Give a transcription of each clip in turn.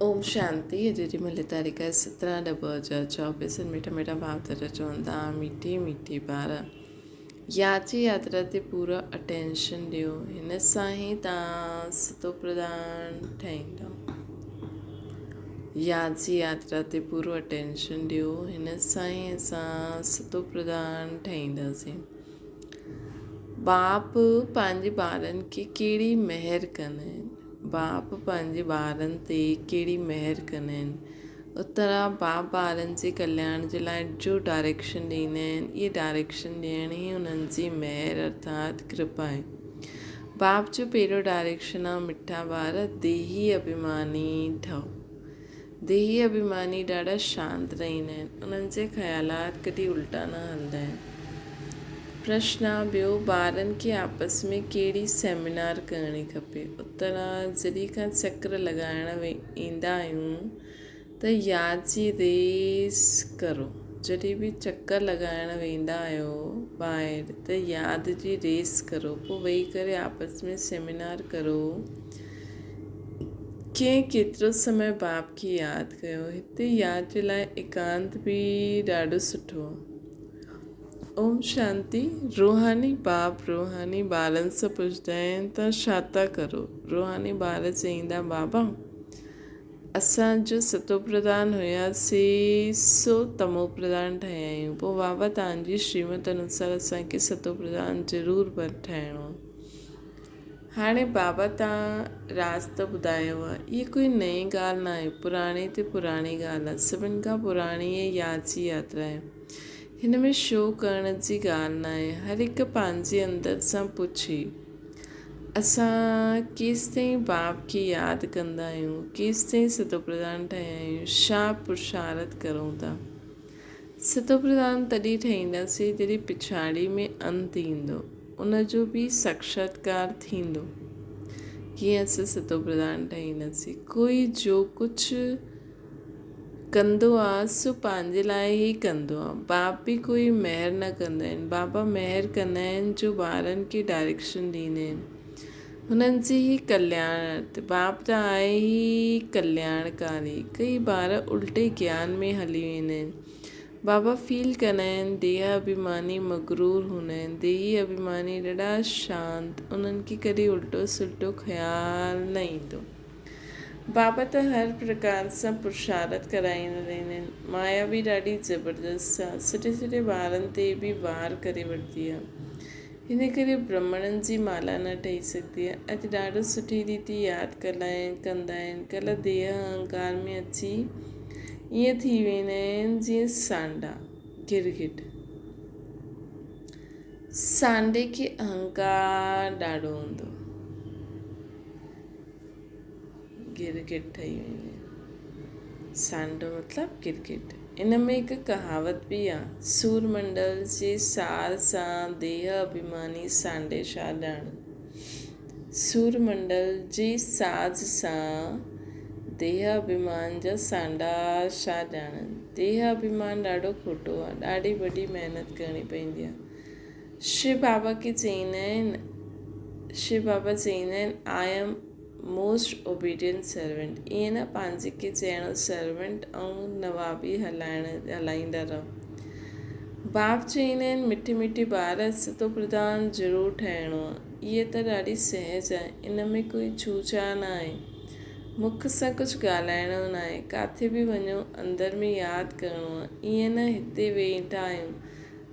ओम शांति। जेॾीमहिल तारीख़ 17/10/2024 मीठा मीठा भाव तर चवंदा मीठी मीठी ॿार याद जी यात्रा ते पूरा अटेंशन ॾियो। हिन सां ई तव्हां सतो प्रधान ठहींदव। याद जी यात्रा ते पूरो अटेंशन ॾियो। हिन सां ई असां सतो प्रधान ठहींदासीं। बाप पंहिंजे ॿारनि खे कहिड़ी महिर कंदा आहिनि। बाप पंहिंजे ॿारनि ते कहिड़ी महिर कंदा आहिनि। उतरा बाप ॿारनि जे कल्याण जे लाइ जो डायरेक्शन ॾींदा आहिनि, इहे डायरेक्शन ॾियण ई उन्हनि जी महिर अर्थात कृपा आहे। बाप जो पहिरियों डायरेक्शन आहे मिठा ॿार देही अभिमानी ठहो। देही अभिमानी ॾाढा शांति रहंदा आहिनि। उन्हनि जे ख़्यालात कॾहिं उल्टा न हलंदा आहिनि। प्रश्न ॿियो, ॿारनि खे आपस में कहिड़ी सेमिनार करणी खपे। उत्तर आहे, जॾहिं खां चक्र लॻाइण ईंदा आहियूं त यादि जी रेस करो। जॾहिं बि चक्कर लॻाइण वेंदा आहियो ॿाहिरि त यादि जी रेस करो। पोइ वेही करे आपस में सेमिनार करो। कंहिं केतिरो समय बाप खे यादि कयो। हिते यादि जे लाइ एकांत बि ॾाढो सुठो आहे। ओम शांति। रूहानी बाप रूहानी ॿारनि सां पुछंदा आहिनि तव्हां छा था करो। रूहानी ॿार चईंदा, बाबा असांजो सतो प्रधान हुयासीं सो तमो प्रधान ठहिया आहियूं। पोइ बाबा तव्हांजी श्रीमत अनुसार असांखे सतो प्रधान ज़रूरु ठहिणो आहे। हाणे बाबा तव्हां रास्तो ॿुधायो आहे। इहा कोई नई ॻाल्हि न आहे, पुराणी ते पुराणी ॻाल्हि आहे। सभिनि खां पुराणी यादि जी यात्रा आहे। हिन में शो करण जी ॻाल्हि न आहे। हर हिकु पंहिंजे अंदरि सां पुछे असां केसि ताईं बाप खे यादि कंदा आहियूं, केसि ताईं सतो प्रधान ठहिया आहियूं, छा पुरुषार्थ करूं था। सतो प्रधान तॾहिं ठहींदासीं जॾहिं पिछाड़ी में अंत ईंदो, उनजो बि साक्षात्कार थींदो। कीअं असां सतो प्रधान ठहींदासीं। कोई जो कुझु कंदो आहे सो पंहिंजे लाइ ई कंदो आहे। बाप बि कोई महिर न कंदा आहिनि। बाबा महिर कंदा आहिनि जो ॿारनि खे डायरेक्शन ॾींदा आहिनि, हुननि जी ई कल्याण। बाप त आहे ई कल्याणकारी। कई ॿार उल्टे ज्ञान में हली वेंदा आहिनि। बाबा फील कंदा आहिनि देह अभिमानी मगरूर हूंदा आहिनि। देही अभिमानी ॾाढा शांति, उन्हनि खे कॾहिं उल्टो सुल्टो ख़्यालु न ईंदो। बाबा त हर प्रकार सां पुरुषार्थ कराईंदा रहंदा आहिनि। माया बि ॾाढी ज़बरदस्त आहे। सुठे सुठे ॿारनि ते बि वार करे वठंदी आहे। हिन करे ब्राह्मणनि जी माला न ठही सघंदी आहे। अॼु ॾाढो सुठी रीति यादि कंदा आहिनि। कल्ह देह अहंकार में अची ईअं थी वेंदा आहिनि जीअं सांडा गिरगिट। सांडे खे अहंकार ॾाढो हूंदो, गिरगिट ठही वेंदा आहिनि। सांडो मतिलबु गिरगिट। इन में हिकु कहावत बि आहे, सूरमंडल जे सार सां देह अभिमानी सांडे छा ॼाण। सूरमंडल जे साज़ सां देह अभिमान जा सांडा छा ॼाणनि। देह अभिमान ॾाढो खोटो आहे। ॾाढी वॾी महिनत करणी पवंदी आहे। शिव बाबा चईंदा आहिनि I am most obedient servant. ईअं न पंहिंजे खे चइणो सर्वेंट ऐं नवाबी हलाईंदा रहो। बाप चईंदा आहिनि मिठी मिठी ॿार सतो प्रधान ज़रूरु ठहिणो आहे। इहा त ॾाढी सहज आहे। इन में कोई छूछा न आहे। मुख सां कुझु ॻाल्हाइणो न आहे। किथे बि वञो अंदरि में यादि करिणो आहे। ईअं न हिते वेठा आहियूं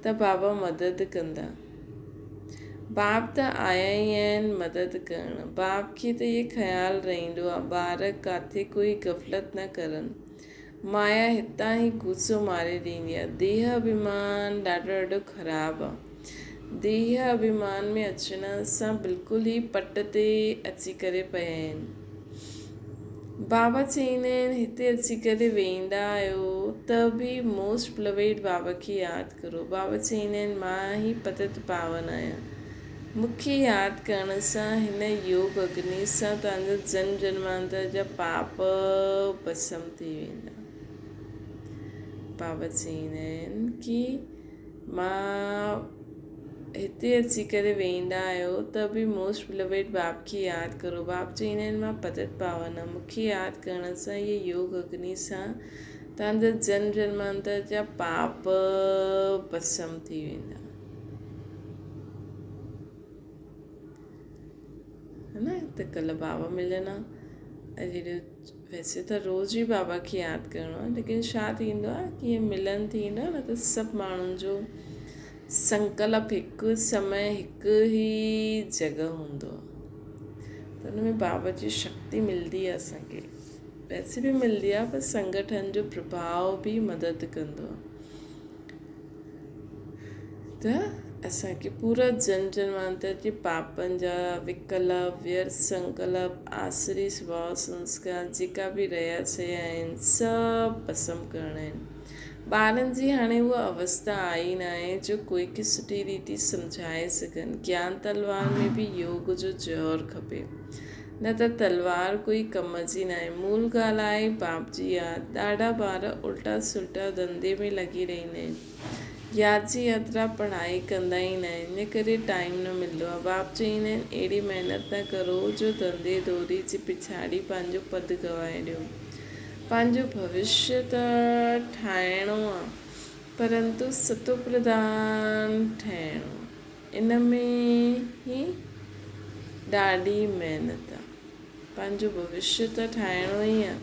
त बाबा मदद कंदा। बाप त आया ई आहिनि मदद करणु। बाप खे त इहे ख़्यालु रहंदो आहे ॿार किथे कोई गफ़लत न करनि। माया हितां ई गुस्सो मारे ॾींदी आहे। देह अभिमान ॾाढो ॾाढो ख़राबु आहे। देह अभिमान में अचण सां बिल्कुलु ई पट ते अची करे पिया आहिनि। बाबा चईंदा आहिनि हिते अची करे वेंदा आहियो त बि मोस्ट बिलवेड बाबा खे यादि करो। बाबा चईंदा आहिनि मां ई पतित पावन आहियां। मूंखे यादि करण सां हिन योग अग्नि सां तव्हांजा जन्म जन्मांतर जा पाप भस्म थी वेंदा। बाबा चईंदा आहिनि कि मां हिते अची करे वेहींदा आहियो त बि मोस्ट बिलवेड बाप खे यादि करो। बाप चईंदा आहिनि मां पतित पावन आहियां। मूंखे यादि करण सां इहे योग अग्नि सां तव्हांजा जन्म जन्मांतर जा पाप भस्म थी वेंदा, है न। त कल्ह बाबा मिलंदा, अॼु वैसे त रोज़ ई बाबा खे यादि करिणो आहे, लेकिन छा थींदो आहे कि हीअ मिलन थींदो आहे न, त सभु माण्हुनि जो संकल्प हिकु समय हिकु ई जॻह हूंदो आहे, त हुन में बाबा जी शक्ति मिलंदी आहे असांखे, वैसे बि मिलंदी आहे, पर संगठन जो प्रभाव बि मदद कंदो आहे। त असांखे पूरा जन्म जन्मांतर जे पापनि जा विकल्प, व्यर्थ संकल्प, आसरी स्वभाव संस्कार जेका बि रहिया सहिया आहिनि सभु भस्म करणा आहिनि। ॿारनि जी हाणे उहा अवस्था आई न आहे जो कोई खे सुठी रीति सम्झाए सघनि। ज्ञान तलवार में बि योग जो जोर खपे, न त तलवार कोई कम जी न आहे। मूल ॻाल्हि आहे बाप जी यादि। ॾाढा ॿार उल्टा सुल्टा धंधे में लॻी रहंदा आहिनि, यादि जी यात्रा पढ़ाई कंदा ई न आहिनि, इन करे टाइम न मिलंदो आहे। बाप चईंदा आहिनि अहिड़ी महिनत न करो जो धंधे दौरी जे पिछाड़ी पंहिंजो पद गवाए ॾियो। पंहिंजो भविष्य त ठाहिणो आहे, परंतु सतो प्रधान ठहिणो, इन में ई ॾाढी महिनत आहे। पंहिंजो भविष्य त ठाहिणो ई आहे,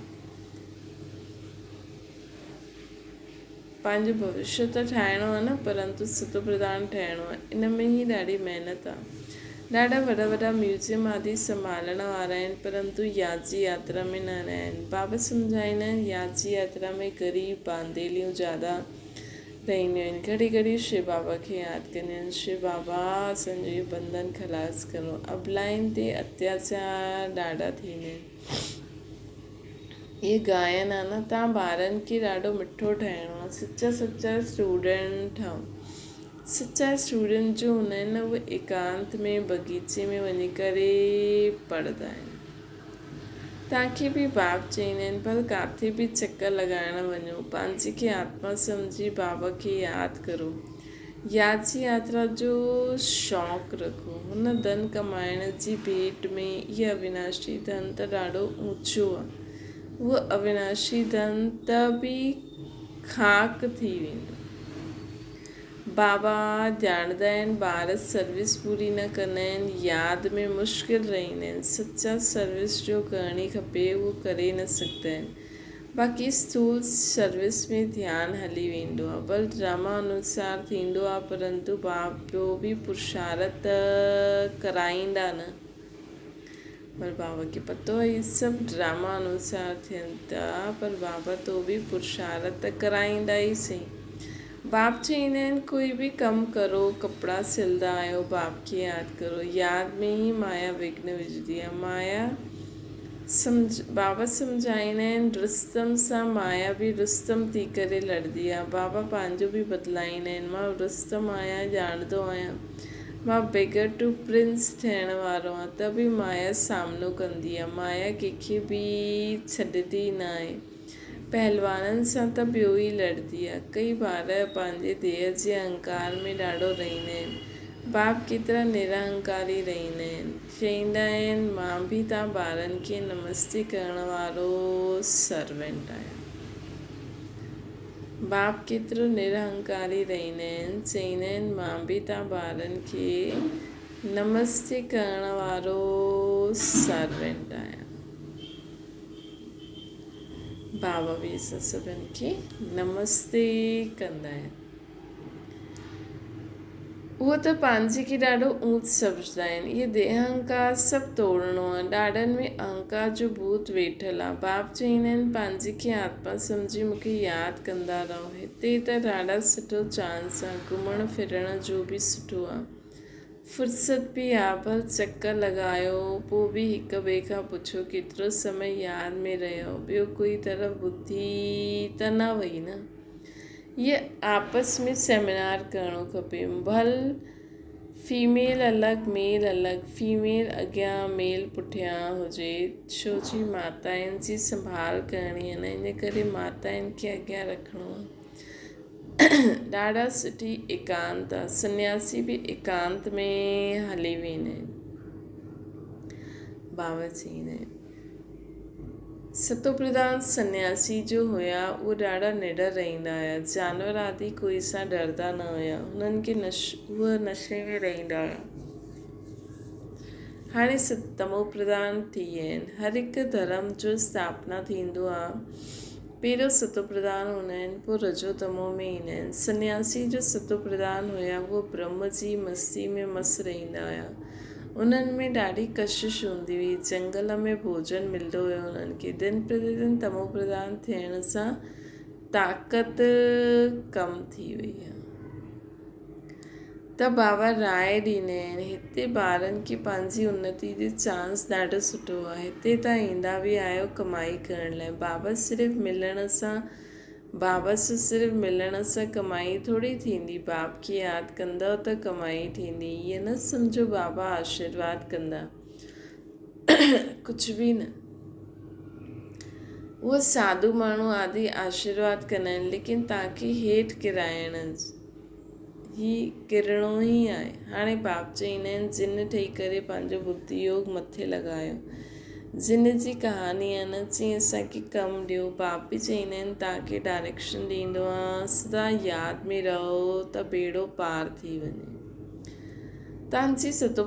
पंहिंजो भविष्य त ठाहिणो आहे न, परंतु सतो प्रधान ठहिणो आहे, इन में ई ॾाढी महिनत आहे। ॾाढा वॾा वॾा म्यूज़ियम आदि संभालण वारा आहिनि, परंतु यादि जी यात्रा में न रहिया आहिनि। बाबा सम्झाईंदा आहिनि यादि जी यात्रा में ग़रीब बांदेलियूं ज़्यादा रहंदियूं आहिनि। घड़ी घड़ी शिव बाबा खे यादि कंदियूं आहिनि, शिव बाबा असांजो इहो बंधन ख़लास करो। अबलाइन ते अत्याचार ॾाढा थींदा आहिनि। इहे गायन आहे न, तव्हां ॿारनि खे ॾाढो मिठो ठाहिणो आहे, सच्चा स्टूडेंट ठहो। सच्चा स्टूडेंट जो हूंदा आहिनि न, उहे एकांत में बगीचे में वञी करे पढ़ंदा आहिनि। तव्हांखे बि बाप चईंदा आहिनि पर किथे बि चकर लॻाइण वञो, पंहिंजे खे आत्मा सम्झी बाबा खे यादि करो। यादि जी यात्रा जो शौक़ु रखो। हुन धन कमाइण जी भेट में इहा अविनाशी धन त ॾाढो ऊचो आहे, उहो अविनाशी धन त बि खाक थी वेंदो। बाबा ॼाणंदा आहिनि ॿार सर्विस पूरी न कंदा आहिनि, यादि में मुश्किल रहंदा आहिनि। सच्चा सर्विस जो करणी खपे, उहो करे न सघंदा आहिनि। बाक़ी स्थूल सर्विस में ध्यानु हली वेंदो आहे, बल ड्रामा अनुसार थींदो आहे, परंतु बाप जो बि पुरुषार्थ कराईंदा न। पर बाबा खे पतो आहे इहे सभु ड्रामा अनुसार थियनि था, पर बाबा तो बि पुरुषार्थ कराईंदा ई सही। बाप चईंदा आहिनि कोई बि कमु करो, कपिड़ा सिलंदा आहियो, बाप खे यादि करो। यादि में ई माया विघ्न विझंदी आहे। माया बाबा सम्झाईंदा आहिनि रुस्तम सां माया बि रुस्तम थी करे लड़ंदी आहे। बाबा पंहिंजो बि बदिलाईंदा आहिनि, मां रुस्तम आहियां, ॼाणंदो आहियां, मां बिगर टू प्रिंस थियण वारो आहियां, त बि माया सामनो कंदी आहे। माया कंहिंखे बि छॾंदी न आहे। पहलवाननि सां त ॿियो ई लड़ंदी आहे। कई ॿार पंहिंजे देह जे अहंकार में ॾाढो रहंदा आहिनि। बाप केतिरा निरहंकारी रहंदा आहिनि, चईंदा आहिनि मां बि तव्हां ॿारनि खे नमस्ते करण वारो सर्वेंट आहियां। बाप केतिरो निरहंकारी रहंदा आहिनि, चईंदा आहिनि मां बि तव्हां ॿारनि खे नमस्ते करण वारो सर्वेंट आहियां। बाबा बि असां सभिनि खे नमस्ते कंदा आहिनि। उहो त पंहिंजे खे ॾाढो ऊच सम्झंदा आहिनि। इहे देह अहंकार सभु तोड़णो आहे। ॾाढनि में अहंकार जो भूत वेठल आहे। बाप चईंदा आहिनि पंहिंजे खे आत्मा सम्झी मूंखे यादि कंदा रहो। हिते त ॾाढा सुठो चांस आहे, घुमण फिरण जो बि सुठो आहे, फुर्सत बि आहे, पर चकर लॻायो, पोइ बि हिक ॿिए खां पुछो केतिरो समय यादि में रहियो, ॿियो कोई तरफ़ ॿुधी त न वई न। ये आपस में सेमिनार करणो खपे। भल फीमेल अलॻि मेल अलॻि, फीमेल अॻियां मेल पुठियां हुजे, छो जी माताउनि जी संभाल करणी आहे न, इन करे माताउनि खे अॻियां रखिणो आहे। ॾाढा सुठी एकांत आहे। सन्यासी बि एकांत में हली वेंदा आहिनि। बाबा चईंदा आहिनि सतोप्रधान सन्यासी जो हुया उहे ॾाढा निडर रहंदा हुया। जानवर आदि कोई सां डरंदा न हुया। हुननि खे उहे नशे में रहंदा हुया। हाणे तमो प्रधान थी विया आहिनि। हर हिकु धर्म जो स्थापना थींदो आहे। पहिरियों सतो प्रधान हूंदा आहिनि, पोइ रजो तमो में ईंदा आहिनि। सन्यासी जो सतो प्रधान हुया उहो ब्रह्म जी मस्ती में मस्तु रहंदा हुया। उन्हनि में ॾाढी कशिश हूंदी हुई। जंगल में भोजन मिलंदो हुयो उन्हनि खे। दिन प्रतिदिन तमो प्रधान थियण सां ताक़त कम थी वई आहे। त बाबा राय ॾींदा आहिनि हिते ॿारनि खे पंहिंजी उन्नति जो चांस ॾाढो सुठो आहे। हिते तव्हां ईंदा बि आहियो कमाई करण लाइ। बाबा सिर्फ़ु मिलण सां कमाई थोरी थींदी। बाप खे यादि कंदव त कमाई थींदी। ईअं न सम्झो बाबा आशीर्वाद कंदा, कुझु बि न। उहे साधू माण्हू आदि आशीर्वाद कंदा आहिनि, लेकिन तव्हांखे हेठि किरणो ई आहे। हाणे बाप चईंदा आहिनि जिन ठही करे पंहिंजो बुद्धि योग मथे लॻायो। जिन जी कहानी आहे न, चई असांखे कमु ॾियो। बाप बि चईंदा आहिनि तव्हांखे डायरेक्शन ॾींदो आहे। सदा यादि में रहो त बेड़ो पार थी वञे। तव्हांखे सतो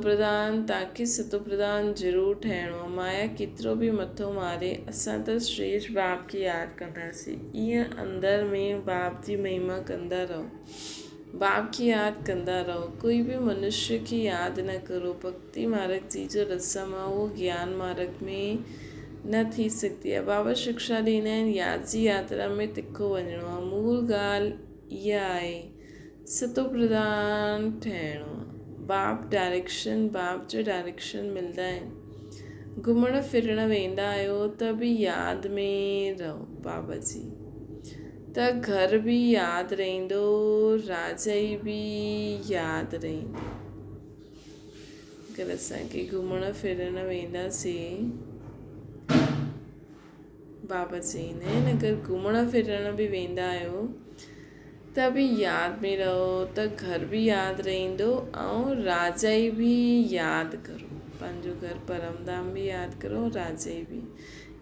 प्रधान ज़रूरु ठहिणो आहे। माया केतिरो बि मथो मारे, असां त श्रेष्ठ बाप खे यादि कंदासीं। ईअं अंदर में बाप जी महिमा कंदा रहो। बाप खे यादि कंदा रहो। कोई बि मनुष्य खे यादि न करो। भक्ति मार्ग जी जो रस्म आहे उहो ज्ञान मार्ग में न थी सघंदी आहे। बाबा शिक्षा ॾींदा आहिनि यादि जी यात्रा में तिखो वञिणो आहे। मूल ॻाल्हि इहा आहे सतो प्रधान ठहिणो आहे। बाप जो डायरेक्शन मिलंदा आहिनि। घुमण फिरण वेंदा आहियो त बि यादि में रहो बाबा जी, त घर बि यादि रहंदो, राजाई बि यादि रहंदी। अगरि असांखे घुमण फिरण वेंदासीं, बाबा चईंदा आहिनि अगरि घुमण फिरण बि वेंदा आहियो त बि यादि में रहो, त घर बि यादि रहंदो ऐं राजाई बि यादि करो। पंहिंजो घर परमधाम बि यादि करो, राजाई बि।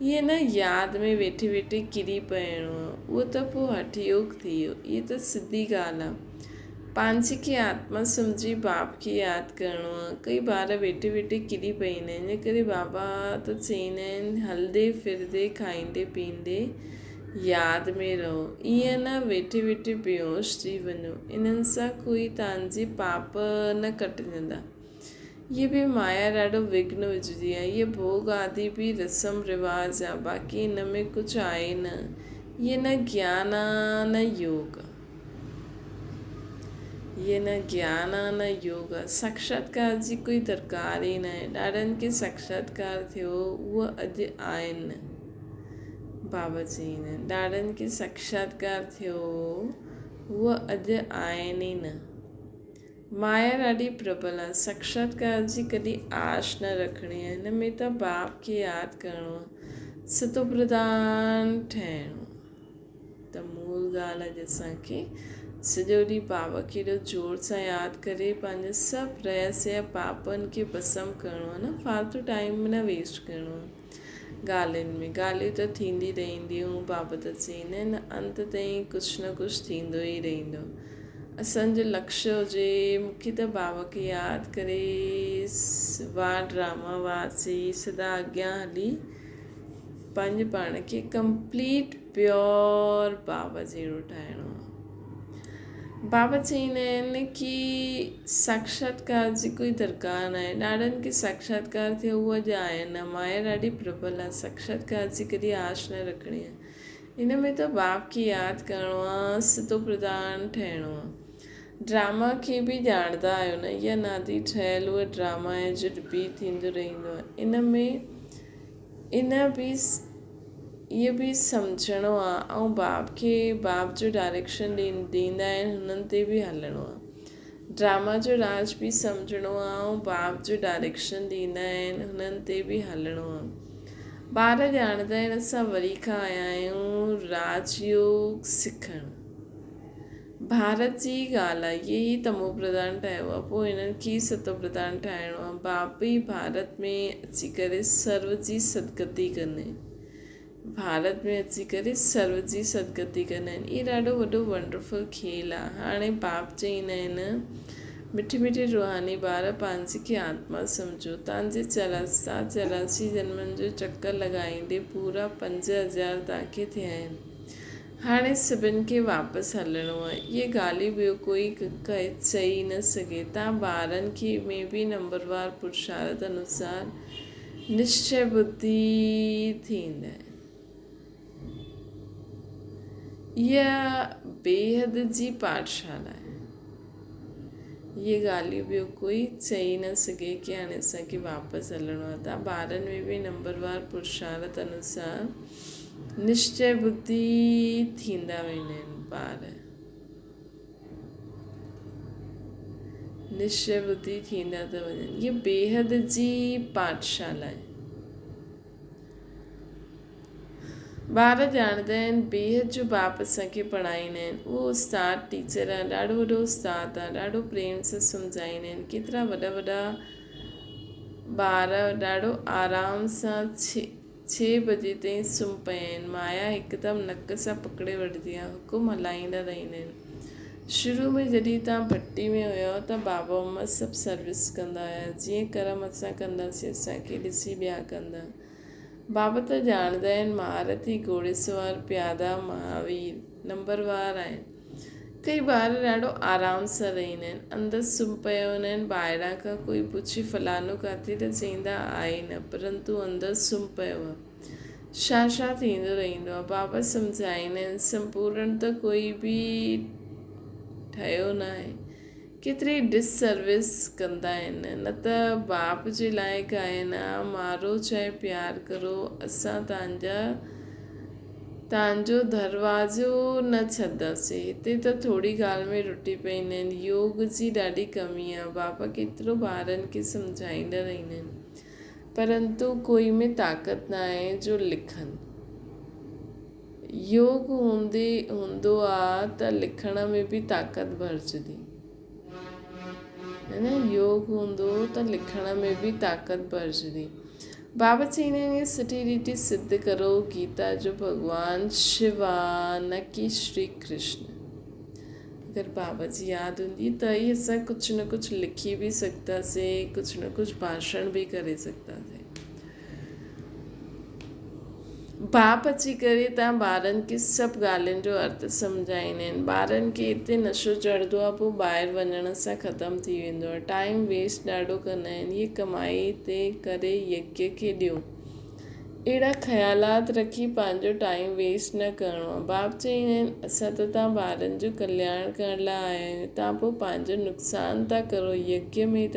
ईअं न यादि में वेठे वेठे किरी पइणो आहे, उहो त पोइ हठ योग थी वियो। इहा त सिधी ॻाल्हि आहे। पंहिंजे खे आत्मा सम्झी बाप खे यादि करिणो आहे। कई ॿार वेठे वेठे किरी पईंदा आहिनि। इन करे बाबा त चईंदा आहिनि हलंदे फिरंदे खाईंदे पीअंदे यादि में रहो। ईअं न वेठे वेठे बेहोश थी वञो। इन्हनि सां कोई तव्हांजी पाप न कटजंदा। इहे बि माया ॾाढो विघ्न विझंदी आहे। इहे भोग आदि बि रस्म रिवाज आहे, बाक़ी हिन में कुझु आहे न। इहे न ज्ञान आहे न योग आहे। साक्षात्कार जी कोई दरकार ई न आहे। ॾाढनि खे साक्षात्कार थियो उहे अॼु आहिनि। बाबा चईंदा आहिनि ॾाढनि खे साक्षात्कार थियो उहे अॼु आहिनि ई न। माया ॾाढी प्रबल आहे। साक्षात्कार जी कॾहिं आश न रखणी आहे। हिन में त बाप खे यादि करिणो आहे, सतो प्रधान ठहिणो। त मूल ॻाल्हि आहे असांखे सॼो ॾींहुं बाबा खे एॾो ज़ोर सां यादि करे पंहिंजे सभु रहस्य पापनि खे भस्म करिणो आहे न। फालतू टाइम न वेस्ट करिणो आहे ॻाल्हियूं त थींदी रहंदियूं। बाबा त चईंदा आहिनि अंत ताईं कुझु न कुझु थींदो ई रहंदो। असांजो लक्ष्य हुजे मूंखे त बाबा खे यादि करे वाह ड्रामा वासी सदा अॻियां हली पंहिंजे पाण खे कंप्लीट प्योर बाबा जहिड़ो ठाहिणो आहे। बाबा चईंदा आहिनि की साक्षात्कार जी कोई दरकार न आहे। ॾाढनि खे साक्षात्कार थियो उहा अॼु आहिनि। माया ॾाढी प्रबल आहे। साक्षात्कार जी कॾहिं आश न रखणी आहे। हिन में त बाप खे यादि करिणो आहे, सतो प्रधान ठहिणो आहे। ड्रामा खे बि ॼाणंदा आहियो न, इहा नादी ठहियल उहा ड्रामा आहे जो रिपीट थींदो रहंदो आहे। इहो बि सम्झणो आहे ऐं बाप जो डायरेक्शन ॾींदा आहिनि, हुननि ते बि हलणो आहे। ड्रामा जो राज बि सम्झणो आहे ऐं बाप जो डायरेक्शन ॾींदा आहिनि, हुननि ते बि हलणो आहे। ॿार ॼाणंदा आहिनि असां वरी खां आया आहियूं राजयोग सिखणु। भारत जी ॻाल्हि आहे, इहे ई तमो प्रधान ठाहियो आहे, पोइ हिननि खे सतो प्रधान ठाहिणो आहे। बाप ई भारत में अची करे सर्व जी सदगति कंदा आहिनि। भारत में अची करे सर्व जी सदगति कंदा आहिनि। इहो ॾाढो वॾो वंडरफुल खेल आहे। हाणे बाप चईंदा आहिनि, मिठी मिठी रूहानी ॿार, पंहिंजे खे आत्मा सम्झो। तव्हांजे 84 जन्मनि जो चकर लॻाईंदे पूरा 5000 तव्हांखे थिया आहिनि। हाणे सभिनि खे वापसि हलणो आहे। इहे ॻाल्हियूं ॿियो कोई चई न सघे। तव्हां ॿारनि खे में बि नंबरवार पुरुषार्थ अनुसार निश्चय बुद्धि थींदा आहिनि। इहा बेहद जी पाठशाला आहे। इहे ॻाल्हियूं ॿियो कोई चई न सघे कि हाणे असांखे वापसि हलणो आहे। तव्हां ॿारनि में बि नंबरवार पुरुषार्थ अनुसार निश्चय बुद्धि थींदा वेंदा आहिनि। ॿार निश्चय बुद्धि थींदा था वञनि। इहा बेहद जी पाठशाला आहे। ॿार ॼाणंदा आहिनि बेहद जो बाप असांखे पढ़ाईंदा आहिनि। उहो उस्ताद टीचर आहे, ॾाढो वॾो उस्ताद आहे, ॾाढो प्रेम सां सम्झाईंदा आहिनि। केतिरा वॾा वॾा ॿार ॾाढो आराम सां 6 बजे ताईं सुम्ही पिया आहिनि। माया हिकदमि नक सां पकिड़े वठंदी आहे, हुकुम हलाईंदा रहंदा आहिनि। शुरू में जॾहिं तव्हां भट्टी में हुयो त बाबा मम्मा सभु सर्विस कंदा हुया। जीअं कर्म असां कंदासीं असांखे ॾिसी ॿिया कंदा। बाबा त ॼाणंदा आहिनि महारथी, घोड़ेसवार, प्यादा, महावीर नंबरवार आहिनि। कई ॿार ॾाढो आराम सां रहंदा आहिनि, अंदरि सुम्ही पिया हूंदा आहिनि। ॿाहिरां खां कोई पुछे फलानो किथे, त चईंदा आहे न, परंतु अंदरि सुम्ही पियो आहे। छा थींदो रहंदो आहे। बाबा सम्झाईंदा आहिनि संपूर्ण त कोई बि ठहियो न आहे। केतिरी डिससर्विस कंदा आहिनि। न त बाप जे लाइक़ु आहिनि, मारो चाहे प्यार करो, असां तव्हांजो दरवाज़ो न छॾंदासीं। हिते त थोरी ॻाल्हि में रुटी पवंदा आहिनि। योग जी ॾाढी कमी आहे। बाबा केतिरो ॿारनि खे सम्झाईंदा रहंदा आहिनि, परंतु कोई में ताक़त न आहे जो लिखनि। योग हूंदो आहे त लिखण में बि ताक़त भरिजंदी है न। योग हूंदो त लिखण में बि ताक़त भरिजंदी। बाबा चईंदा आहिनि इहा सुठी रीति सिद्ध करो, गीता जो भॻवानु शिव आहे, न कि श्री कृष्ण। अगरि बाबा जी यादि हूंदी त ई असां कुझु न कुझु लिखी बि सघंदासीं, कुझु न कुझु भाषण बि करे सघंदासीं। बाप अची करे तव्हां ॿारनि खे सभु ॻाल्हियुनि जो अर्थ सम्झाईंदा आहिनि। ॿारनि खे हिते नशो चढ़ंदो आहे, पोइ ॿाहिरि वञण सां ख़तमु थी वेंदो आहे। टाइम वेस्ट ॾाढो कंदा आहिनि। इहे कमाई ते करे यज्ञ खे ॾियो। अहिड़ा ख़्यालात रखी पंहिंजो टाइम वेस्ट न करिणो आहे। बाप चईंदा आहिनि असां त तव्हां ॿारनि जो कल्याण करण लाइ आया आहियूं, तव्हां पोइ पंहिंजो नुक़सानु था करो। यज्ञ में त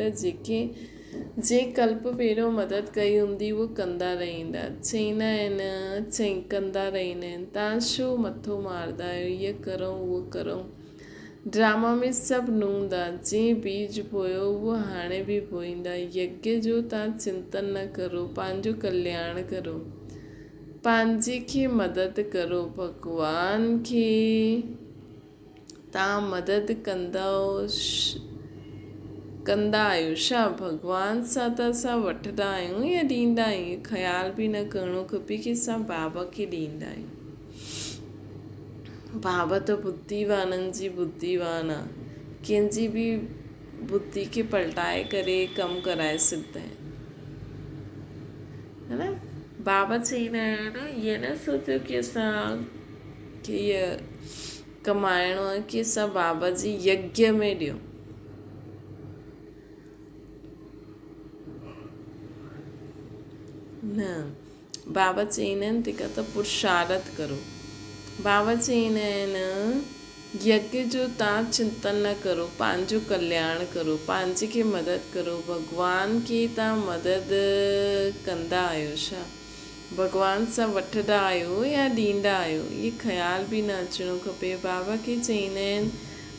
जे कल्प पहिरियों मदद कई हूंदी उहो कंदा रहंदा। चईंदा आहिनि कंदा रहंदा आहिनि। तव्हां छो मथो मारंदा आहियो, ईअं करो उहो करो। ड्रामा में सभु नूंदा। जंहिं बीज बोयो उहो हाणे बि बोईंदा। यज्ञ जो तव्हां चिंतन न करो, पंहिंजो कल्याण करो, पंहिंजे खे मदद करो। भॻवान खे तव्हां मदद कंदा आहियो छा? भॻवान सां त असां वठंदा आहियूं या ॾींदा आहियूं। ख़्याल बि न करिणो खपे कि असां बाबा खे ॾींदा आहियूं। बाबा त बुद्धिवाननि जी बुद्धिवान आहे। कंहिंजी बि बुद्धि खे पलटाए करे कमु कराए सघंदा आहिनि, है न। बाबा चईंदा आहिनि ईअं न सोचियो कि असांखे इहा कमाइणो आहे कि असां बाबा जी यज्ञ में ॾियूं। न, बाबा चईंदा आहिनि तंहिंखां त पुरुषार्थ करो। बाबा चईंदा आहिनि यज्ञ जो तव्हां चिंतन न करो, पंहिंजो कल्याण करो, पंहिंजे खे मदद करो। भॻवान खे तव्हां मदद कंदा आहियो छा? भॻवान सां वठंदा आहियो या ॾींदा आहियो? इहे ख़्याल बि न अचिणो खपे। बाबा खे चईंदा आहिनि,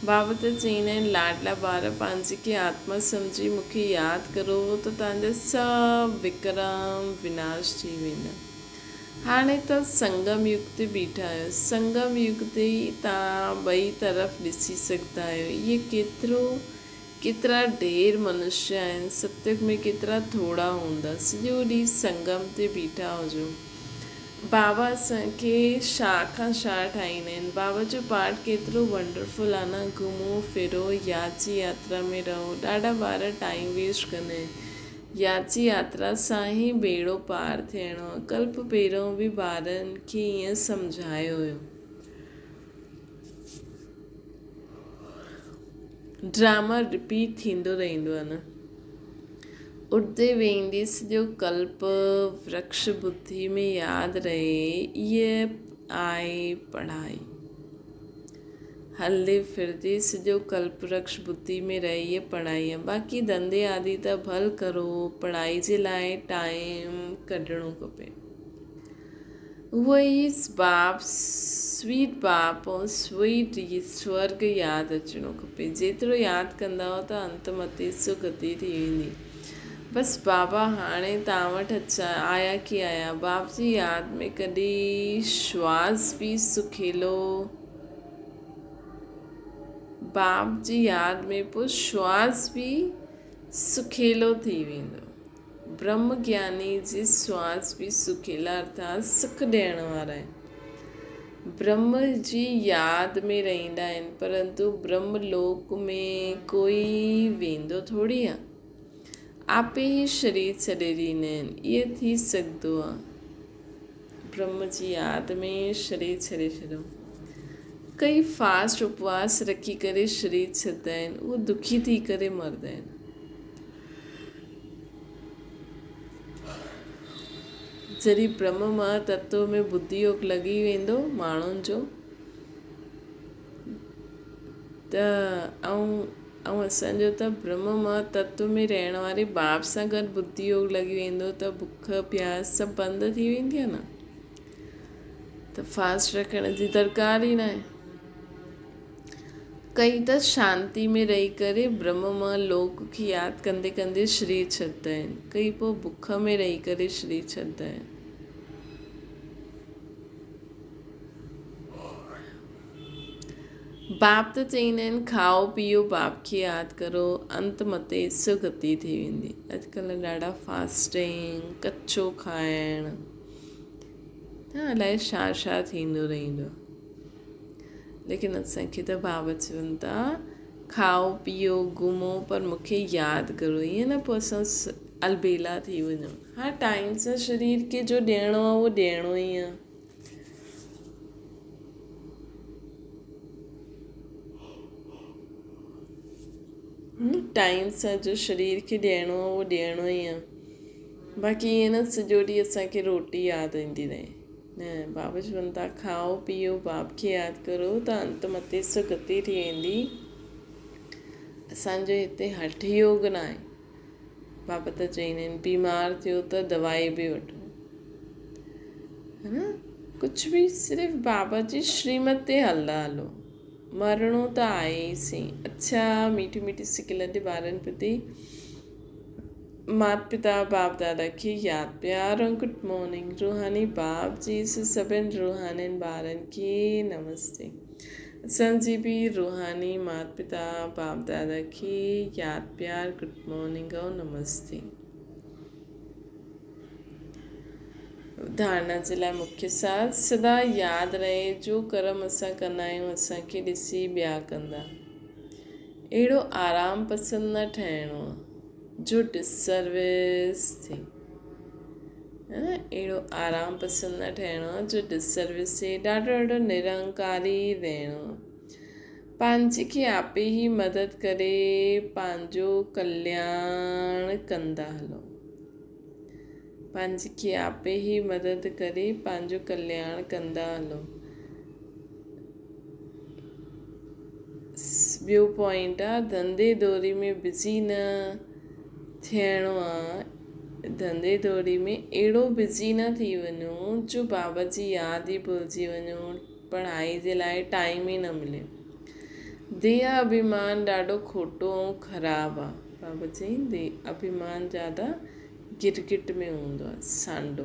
बाबा त चईंदा आहिनि लाडला ॿार पंहिंजे खे आत्मा सम्झी मूंखे यादि करो त तव्हांजा सभु विक्रम विनाश थी वेंदा। हाणे त संगम युग ते बीठा आहियो। संगम युग ते तव्हां ॿई तरफ़ ॾिसी सघंदा आहियो। इहे केतिरा ढेर मनुष्य आहिनि। सतयुग में केतिरा थोरा हूंदा। सॼो ॾींहुं संगम ते बीठा हुजो। बाबा असांखे छा खां छा ठाहींदा आहिनि। बाबा जो पाठ केतिरो वंडरफुल आहे न। घुमो फिरो, याद जी यात्रा में रहो। ॾाढा ॿार टाइम वेस्ट कंदा आहिनि। याद जी यात्रा सां ई बेड़ो पार थियणो आहे। कल्प पहिरियों बि ॿारनि खे ईअं सम्झायो हुयो। ड्रामा रिपीट थींदो रहंदो आहे न। उठंदे वेंदे सॼो कल्प वृक्ष बुद्धि में यादि रहे, इहे आहे पढ़ाई। हलंदे फिरदे सॼो कल्प वृक्ष बुद्धि में रहे, इहे पढ़ाई आहे। बाक़ी धंधे आदि त भल करो, पढ़ाई जे लाइ टाइम कढणो खपे। उहो ई बाप, स्वीट बाप ऐं स्वीट स्वर्ग यादि अचिणो खपे। जेतिरो यादि कंदा त अंत मथे सुगति थी वेंदी। बसि बाबा हाणे तव्हां वटि आया की आया। बाप जी यादि में कॾहिं श्वास बि सुखेलो, बाप जी यादि में पोइ श्वास बि सुखेलो थी वेंदो। ब्रह्म ज्ञानी जी श्वास बि सुखेला अर्थात सुख ॾियण वारा आहिनि। ब्रह्म जी यादि में रहंदा आहिनि, परंतु ब्रह्म लोक में कोई वेंदो थोरी आहे। आपे ई शरीर छॾे ॾींदा आहिनि। इहे थी सघंदो आहे। ब्रह्म जी यादि में शरीर छॾे छॾियो। कई फास्ट उपवास रखी करे शरीर छॾंदा आहिनि। उहे दुखी थी करे मरंदा आहिनि। जॾहिं ब्रह्म मां तत्व में बुद्धि योग लॻी वेंदो माण्हुनि जो त ऐं असांजो त ब्रह्म मां तत्व में रहण वारे बाप सां गॾु बुद्धि योग लॻी वेंदो त बुख प्यास सभु बंदि थी वेंदी आहे न। त फास्ट रखण जी दरकार ई न आहे। कई त शांति में रही करे ब्रह्म मां लोक खे यादि कंदे कंदे शरीर छॾंदा आहिनि। कई पोइ बुख में रही करे शरीर छॾंदा आहिनि। बाप त चईंदा आहिनि खाओ पीओ, बाप खे यादि करो, अंत मथे सुगति थी वेंदी। अॼुकल्ह ॾाढा फास्टिंग, कचो खाइण, अलाए छा छा थींदो रहंदो। लेकिन असांखे त बाबा चवनि था खाओ पीओ घुमो, पर मूंखे यादि करो। ईअं न पोइ असां अलबेला थी वञूं। हा, टाइम सां शरीर खे जो ॾियणो आहे उहो ॾियणो ई आहे। टाइम सां जो शरीर खे ॾियणो आहे उहो ॾियणो ई आहे। बाक़ी ईअं न सॼो ॾींहुं असांखे रोटी यादि ईंदी रहे। न, बाबा चवनि था खाओ पीओ, बाप खे यादि करो त अंत मथे सुगति थी वेंदी। असांजो हिते हठ योग न आहे। बाबा त चईंदा आहिनि बीमार थियो त दवाई बि वठो, है न। कुझु बि सिर्फ़ु बाबा जी श्रीमत ते हलंदा हलो। मरणो त आहे ई सही। अच्छा, मीठी मीठी सिकलनि ॿारनि प्रति माता पिता बाप दादा खे यादि प्यार ऐं गुड मॉर्निंग। रूहानी बाप जी सभिनि रूहानियुनि ॿारनि खे नमस्ते। असांजी बि रूहानी माता पिता बाप दादा खे यादि प्यार गुड मॉर्निंग ऐं नमस्ते। धारणा जे लाइ मुख्य साथ सदा यादि रहे जो कर्म असां कंदा आहियूं असांखे ॾिसी ॿिया कंदा। अहिड़ो आराम पसंदि न ठहिणो आहे जो डिसर्विस थिए। अहिड़ो आराम पसंदि न ठहिणो आहे जो डिसर्विस थिए। ॾाढो निरंकारी रहणो आहे। पंहिंजे खे आपे ई मदद करे पंहिंजो कल्याण कंदा हलो। पंहिंजे खे आपे ई मदद करे पंहिंजो कल्याण कंदा हलो। ॿियो पॉइंट आहे धंधे दौरी में बिज़ी न थियणो आहे। धंधे दौरी में अहिड़ो बिज़ी न थी वञो जो बाबा जी यादि ई भुलिजी वञो, पढ़ाई जे लाइ टाइम ई न मिले। देह अभिमान ॾाढो खोटो ऐं ख़राबु आहे। बाबा चई देह अभिमान ज़्यादा गिरगिट में हूंदो आहे, सांडो।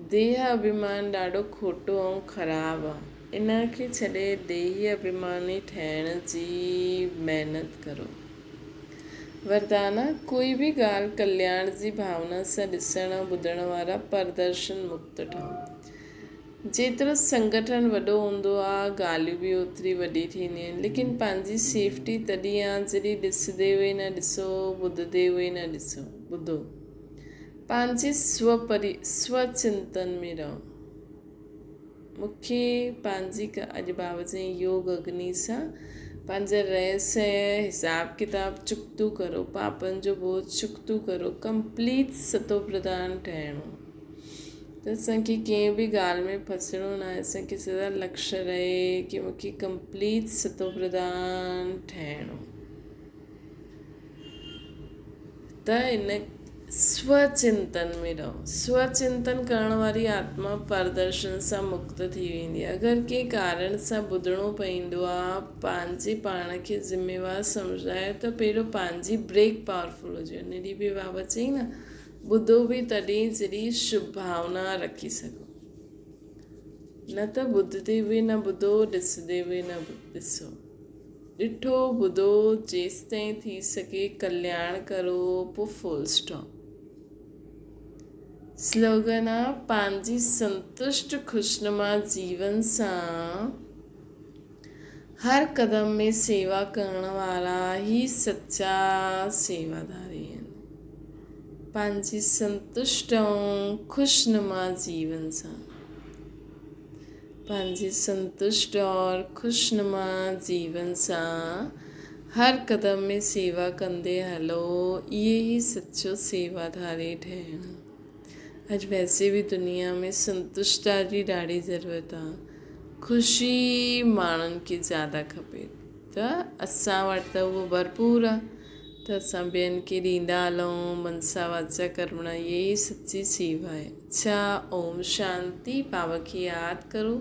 देह अभिमान ॾाढो खोटो ऐं ख़राबु आहे। इन खे छॾे देही अभिमानी ठहिण जी महिनत करो। वरदान: कोई बि ॻाल्हि कल्याण जी भावना सां ॾिसण ॿुधण वारा प्रदर्शन मुक्त ठहो। जेतिरो संगठन वॾो हूंदो आहे, ॻाल्हियूं बि ओतिरी वॾी थींदियूं आहिनि। लेकिन पंहिंजी सेफ्टी तॾहिं आहे जॾहिं ॾिसंदे हुए न ॾिसो, ॿुधंदे हुए न ॾिसो ॿुधो। पंहिंजे स्वचिंतन में रहो। मूंखे पंहिंजी अॼु बाबा चई योग अग्नि सां पंहिंजा रहस्य हिसाब किताब चुकतू करो, पापनि जो बोझ चुकतू करो, कंप्लीट सतो प्रधान ठहिणो। त असांखे कंहिं बि ॻाल्हि में फसणो न आहे। असांखे सदा लक्ष्य रहे कि मूंखे कंप्लीट सतो प्रधान ठहिणो। त इन स्वचिंतन में रहो। स्वचिंतन करण वारी आत्मा प्रदर्शन सां मुक्त थी वेंदी आहे। अगरि कंहिं कारण सां ॿुधणो पवंदो आहे, पंहिंजे पाण खे ज़िम्मेवार सम्झायो त पहिरियों पंहिंजी ब्रेक पावरफुल हुजे। उन ॾींहुं बि बाबा चई न, ॿुधो बि तॾहिं जॾहिं शुभ भावना रखी सघो, न त ॿुधंदे बि न ॿुधो, ॾिसंदे बि न ॾिसो। ॾिठो ॿुधो जेसि ताईं थी सघे कल्याण करो, पोइ फुल स्टॉप। स्लोगन आहे: पंहिंजी संतुष्ट खुशनुमा जीवन सां हर कदम में सेवा करण वारा ही सच्चा सेवादारी आहिनि। पंहिंजी संतुष्ट ऐं खुशनुमा जीवन सां, पंहिंजी संतुष्ट और खुशनुमा जीवन सां हर कदम में सेवा कंदे हलो। इहे ई सचो सेवादारी ठहिणु। अॼु वैसे बि दुनिया में संतुष्टता जी ॾाढी ज़रूरत आहे। ख़ुशी माण्हुनि खे ज़्यादा खपे, त असां वटि त उहो भरपूर आहे। त असां ॿियनि खे ॾींदा हलूं, मनसा वाचा कर्मणा, इहा ई सची सेवा आहे। अच्छा, ओम शांति। बाबा खे यादि करो।